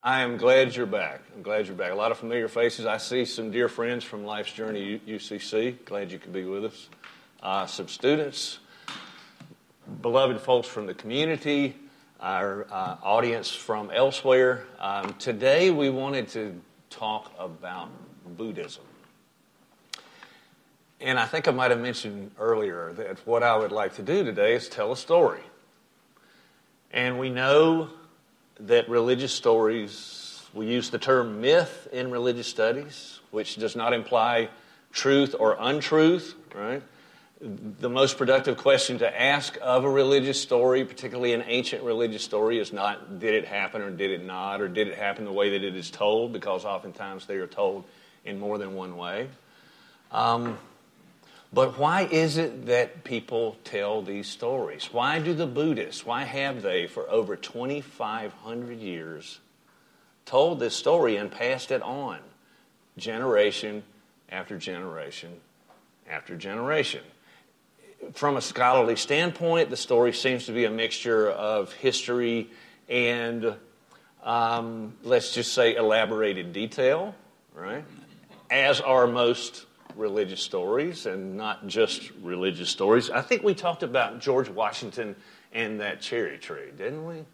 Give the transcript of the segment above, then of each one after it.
I am glad you're back. I'm glad you're back. A lot of familiar faces. I see some dear friends from Life's Journey UCC. Glad you could be with us. Some students, beloved folks from the community, our audience from elsewhere. Today we wanted to talk about Buddhism. And I think I might have mentioned earlier that what I would like to do today is tell a story. And we know that religious stories, we use the term myth in religious studies, which does not imply truth or untruth, right? The most productive question to ask of a religious story, particularly an ancient religious story, is not did it happen or did it not, or did it happen the way that it is told, because oftentimes they are told in more than one way. But why is it that people tell these stories? Why do the Buddhists, why have they for over 2,500 years told this story and passed it on generation after generation after generation? From a scholarly standpoint, the story seems to be a mixture of history and, let's just say, elaborated detail, right? As are most religious stories, and not just religious stories. I think we talked about George Washington and that cherry tree, didn't we?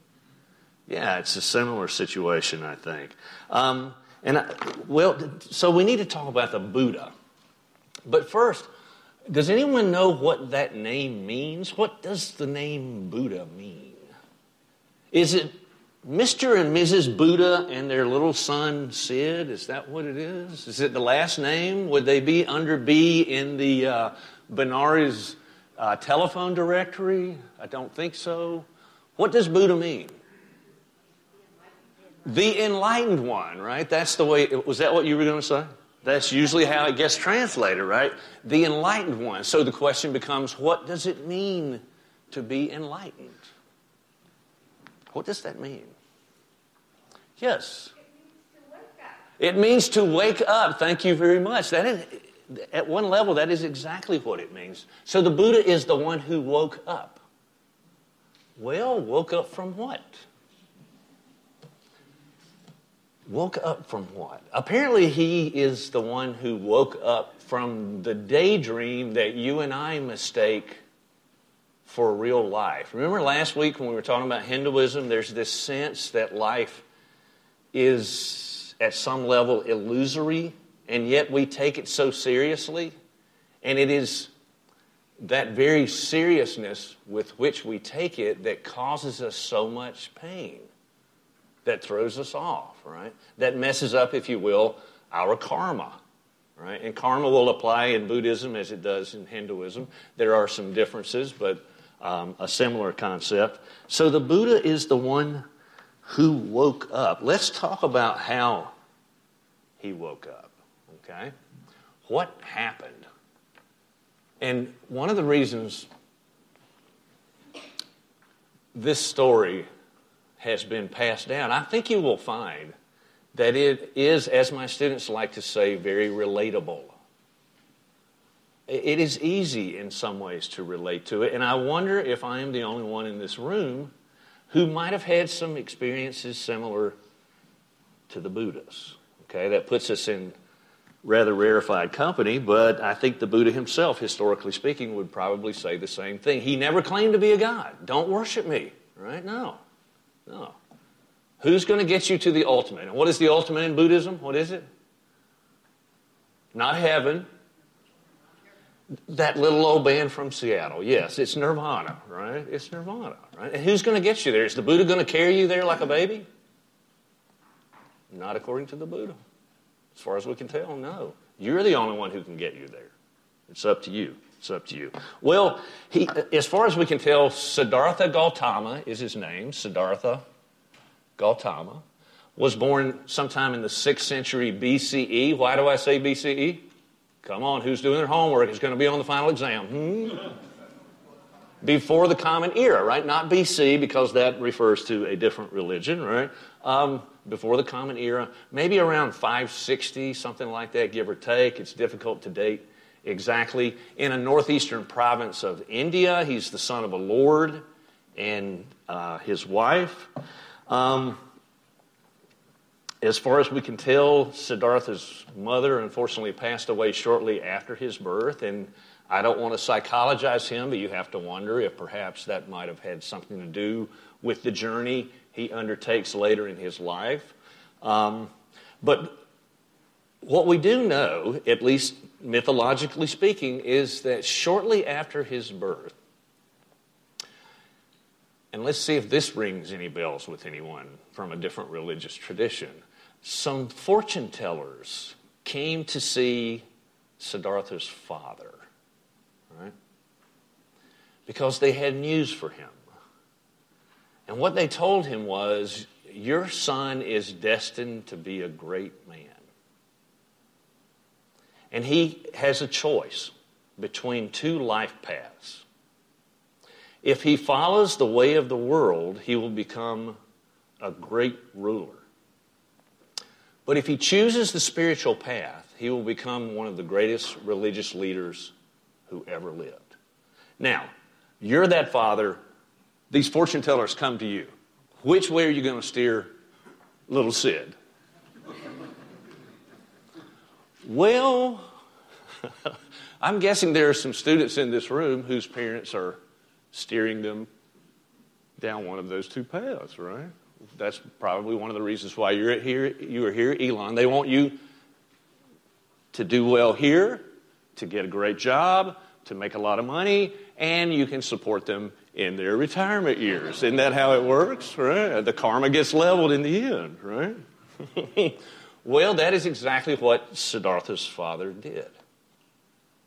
Yeah, it's a similar situation, I think. So we need to talk about the Buddha. But first, does anyone know what that name means? What does the name Buddha mean? Is it Mr. and Mrs. Buddha and their little son, Sid? Is that what it is? Is it the last name? Would they be under B in the Benares telephone directory? I don't think so. What does Buddha mean? The enlightened one, right? That's the way, was that what you were going to say? That's usually how it gets translated, right? The enlightened one. So the question becomes, what does it mean to be enlightened? What does that mean? Yes. It means to wake up. Thank you very much. That is, at one level, that is exactly what it means. So the Buddha is the one who woke up. Well, woke up from what? Woke up from what? Apparently he is the one who woke up from the daydream that you and I mistake for real life. Remember last week when we were talking about Hinduism, there's this sense that life is at some level illusory, and yet we take it so seriously. And it is that very seriousness with which we take it that causes us so much pain, that throws us off, right? That messes up, if you will, our karma, right? And karma will apply in Buddhism as it does in Hinduism. There are some differences, but a similar concept. So the Buddha is the one who woke up. Let's talk about how he woke up, okay? What happened? And one of the reasons this story has been passed down, I think you will find that it is, as my students like to say, very relatable. It is easy in some ways to relate to it, and I wonder if I am the only one in this room who might have had some experiences similar to the Buddha's. Okay, that puts us in rather rarefied company, but I think the Buddha himself, historically speaking, would probably say the same thing. He never claimed to be a god. Don't worship me, right? No. Who's going to get you to the ultimate? And what is the ultimate in Buddhism? What is it? Not heaven. That little old band from Seattle. Yes, it's Nirvana, right? It's Nirvana, right? And who's going to get you there? Is the Buddha going to carry you there like a baby? Not according to the Buddha. As far as we can tell, no. You're the only one who can get you there. It's up to you. It's up to you. Well, as far as we can tell, Siddhartha Gautama is his name. Siddhartha Gautama was born sometime in the 6th century BCE. Why do I say BCE? Come on, who's doing their homework? It's going to be on the final exam. Before the Common Era, right? Not BC, because that refers to a different religion, right? Before the Common Era, maybe around 560, something like that, give or take. It's difficult to date exactly. In a northeastern province of India, he's the son of a lord and his wife. As far as we can tell, Siddhartha's mother unfortunately passed away shortly after his birth, and I don't want to psychologize him, but you have to wonder if perhaps that might have had something to do with the journey he undertakes later in his life. But what we do know, at least mythologically speaking, is that shortly after his birth, and let's see if this rings any bells with anyone from a different religious tradition, some fortune tellers came to see Siddhartha's father, right? Because they had news for him. And what they told him was, your son is destined to be a great man. And he has a choice between two life paths. If he follows the way of the world, he will become a great ruler. But if he chooses the spiritual path, he will become one of the greatest religious leaders who ever lived. Now, you're that father. These fortune tellers come to you. Which way are you going to steer little Sid? Well, I'm guessing there are some students in this room whose parents are steering them down one of those two paths, right? That's probably one of the reasons why you are here, Elon. They want you to do well here, to get a great job, to make a lot of money, and you can support them in their retirement years. Isn't that how it works, right? The karma gets leveled in the end, right? Well, that is exactly what Siddhartha's father did.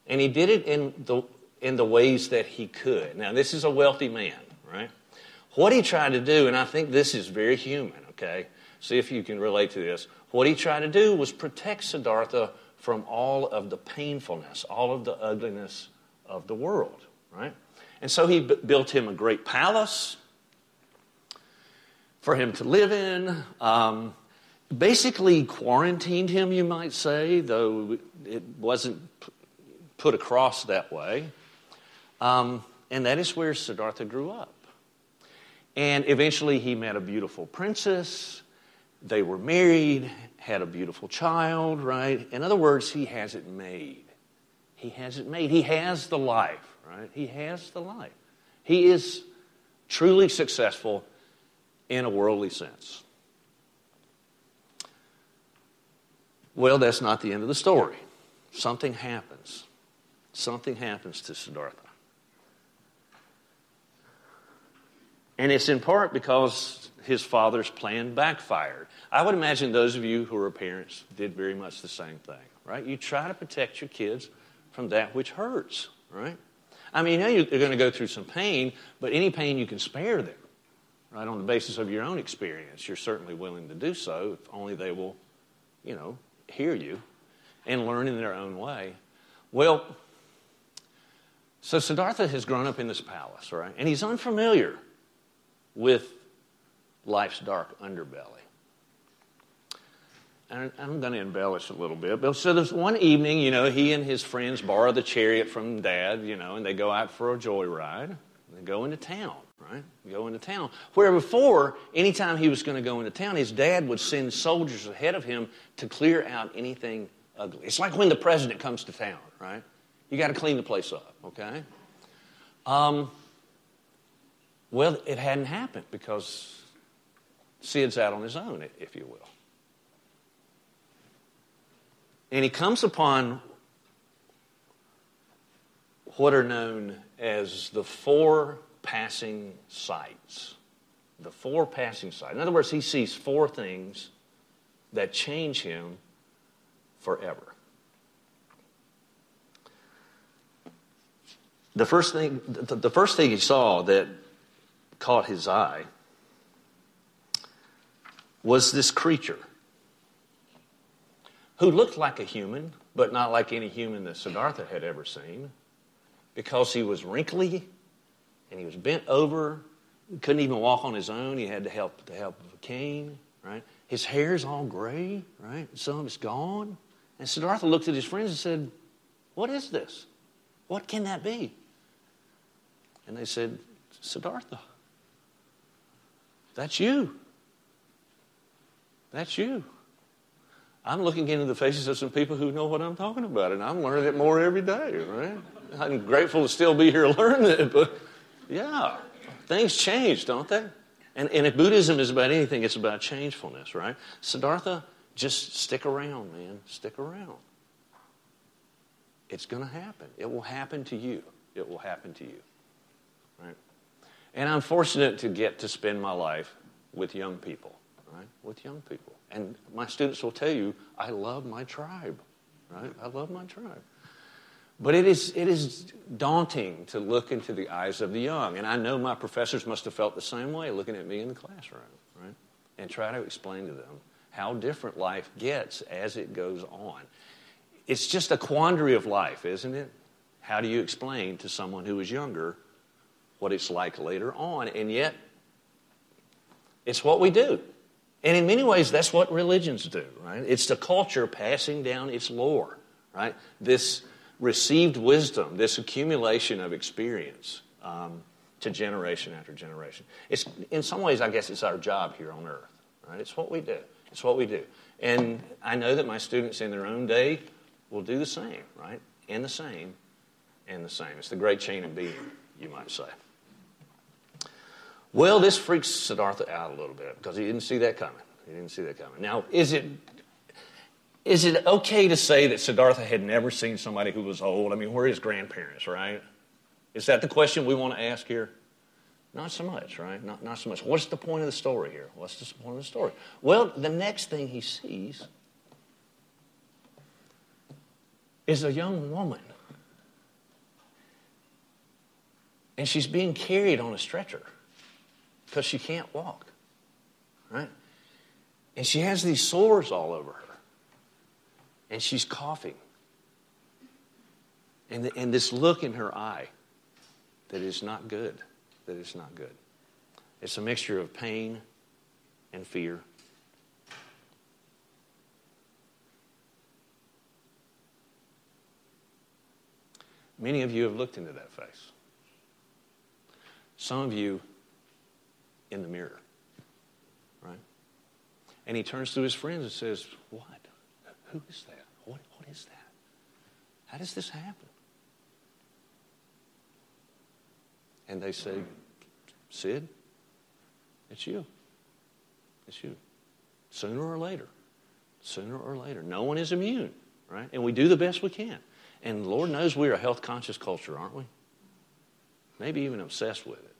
And he did it in the ways that he could. Now, this is a wealthy man, right? What he tried to do, and I think this is very human, okay? See if you can relate to this. What he tried to do was protect Siddhartha from all of the painfulness, all of the ugliness of the world, right? And so he built him a great palace for him to live in, basically quarantined him, you might say, though it wasn't put across that way. And that is where Siddhartha grew up. And eventually he met a beautiful princess. They were married, had a beautiful child, right? In other words, he has it made. He has it made. He has the life, right? He has the life. He is truly successful in a worldly sense. Well, that's not the end of the story. Something happens. Something happens to Siddhartha. And it's in part because his father's plan backfired. I would imagine those of you who are parents did very much the same thing, right? You try to protect your kids from that which hurts, right? I mean, you know you're going to go through some pain, but any pain you can spare them, right? On the basis of your own experience, you're certainly willing to do so if only they will, hear you and learn in their own way. Well, so Siddhartha has grown up in this palace, right? And he's unfamiliar with life's dark underbelly. And I'm going to embellish a little bit. But so there's one evening, he and his friends borrow the chariot from Dad, and they go out for a joyride. They go into town, right? Go into town. Where before, anytime he was going to go into town, his dad would send soldiers ahead of him to clear out anything ugly. It's like when the president comes to town, right? You got to clean the place up, okay? Well, it hadn't happened because Sid's out on his own, if you will. And he comes upon what are known as the four passing sights. The four passing sights. In other words, he sees four things that change him forever. The first thing he saw that caught his eye was this creature who looked like a human, but not like any human that Siddhartha had ever seen, because he was wrinkly and he was bent over, couldn't even walk on his own. He had the help of a cane, right? His hair's all gray, right? Some of it's gone. And Siddhartha looked at his friends and said, "What is this? What can that be?" And they said, "Siddhartha, that's you. That's you." I'm looking into the faces of some people who know what I'm talking about, and I'm learning it more every day, right? I'm grateful to still be here learning it, but yeah, things change, don't they? And if Buddhism is about anything, it's about changefulness, right? Siddhartha, just stick around, man. Stick around. It's going to happen. It will happen to you. It will happen to you, right? And I'm fortunate to get to spend my life with young people, right? With young people. And my students will tell you, I love my tribe, right? I love my tribe. But it is daunting to look into the eyes of the young. And I know my professors must have felt the same way looking at me in the classroom, right? And try to explain to them how different life gets as it goes on. It's just a quandary of life, isn't it? How do you explain to someone who is younger what it's like later on? And yet, it's what we do. And in many ways, that's what religions do, right? It's the culture passing down its lore, right? This received wisdom, this accumulation of experience to generation after generation. It's, in some ways, I guess it's our job here on earth, right? It's what we do. It's what we do. And I know that my students in their own day will do the same, right? And the same, and the same. It's the great chain of being, you might say. Well, this freaks Siddhartha out a little bit because he didn't see that coming. He didn't see that coming. Now, is it okay to say that Siddhartha had never seen somebody who was old? I mean, where are his grandparents, right? Is that the question we want to ask here? Not so much, right? Not so much. What's the point of the story here? What's the point of the story? Well, the next thing he sees is a young woman. And she's being carried on a stretcher because she can't walk, right? And she has these sores all over her. And she's coughing. And this look in her eye that is not good, that is not good. It's a mixture of pain and fear. Many of you have looked into that face. Some of you in the mirror, right? And he turns to his friends and says, what? Who is that? What is that? How does this happen? And they say, Sid, it's you. It's you. Sooner or later. Sooner or later. No one is immune, right? And we do the best we can. And Lord knows we're a health-conscious culture, aren't we? Maybe even obsessed with it.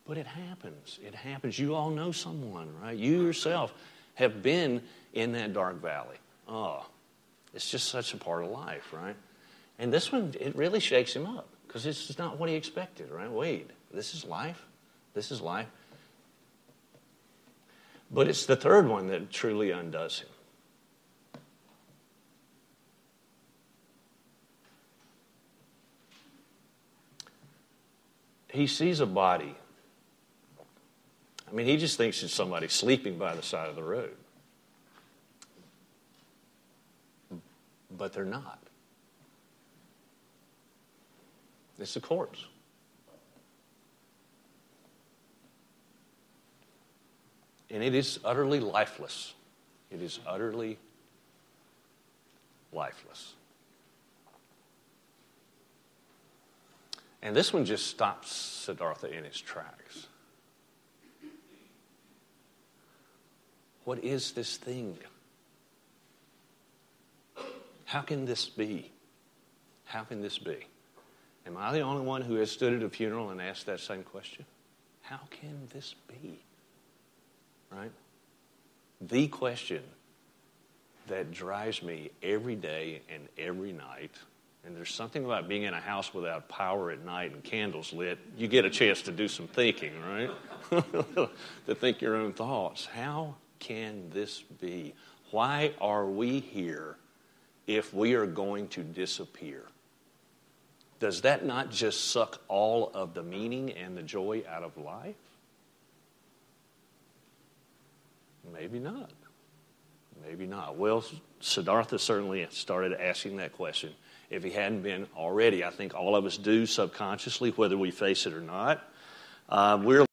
But it happens. It happens. You all know someone, right? You yourself have been in that dark valley. Oh, it's just such a part of life, right? And this one, it really shakes him up because this is not what he expected, right? Wait, this is life? This is life? But it's the third one that truly undoes him. He sees a body. I mean, he just thinks it's somebody sleeping by the side of the road. But they're not. It's a corpse. And it is utterly lifeless. It is utterly lifeless. And this one just stops Siddhartha in his tracks. What is this thing? How can this be? How can this be? Am I the only one who has stood at a funeral and asked that same question? How can this be? Right? The question that drives me every day and every night. And there's something about being in a house without power at night and candles lit. You get a chance to do some thinking, right? To think your own thoughts. How can this be? Why are we here if we are going to disappear? Does that not just suck all of the meaning and the joy out of life? Maybe not. Maybe not. Well, Siddhartha certainly started asking that question. If he hadn't been already, I think all of us do subconsciously, whether we face it or not. We're